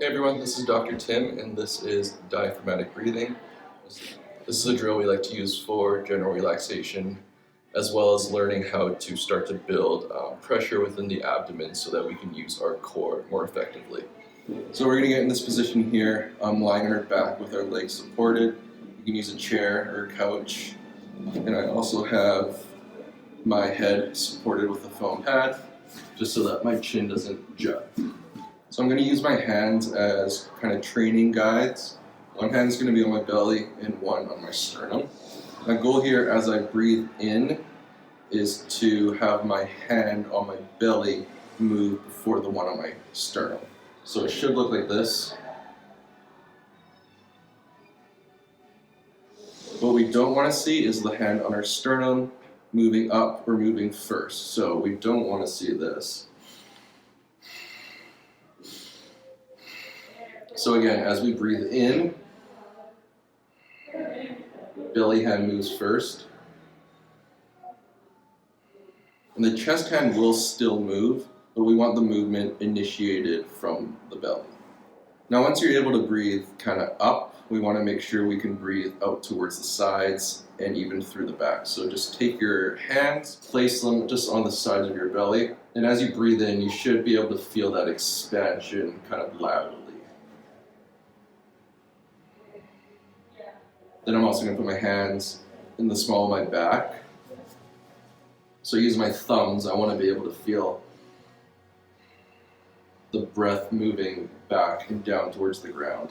Hey everyone, this is Dr. Tim, and this is Diaphragmatic Breathing. This is a drill we like to use for general relaxation, as well as learning how to start to build pressure within the abdomen so that we can use our core more effectively. So we're going to get in this position here, lying on our back with our legs supported. You can use a chair or a couch, and I also have my head supported with a foam pad, just so that my chin doesn't jut. So I'm going to use my hands as kind of training guides. One hand is going to be on my belly and one on my sternum. My goal here as I breathe in is to have my hand on my belly move before the one on my sternum. So it should look like this. What we don't want to see is the hand on our sternum moving up or moving first. So we don't want to see this. So again, as we breathe in, belly hand moves first. And the chest hand will still move, but we want the movement initiated from the belly. Now once you're able to breathe kind of up, we want to make sure we can breathe out towards the sides and even through the back. So just take your hands, place them just on the sides of your belly, and as you breathe in, you should be able to feel that expansion kind of loudly. Then I'm also going to put my hands in the small of my back. So using my thumbs, I want to be able to feel the breath moving back and down towards the ground.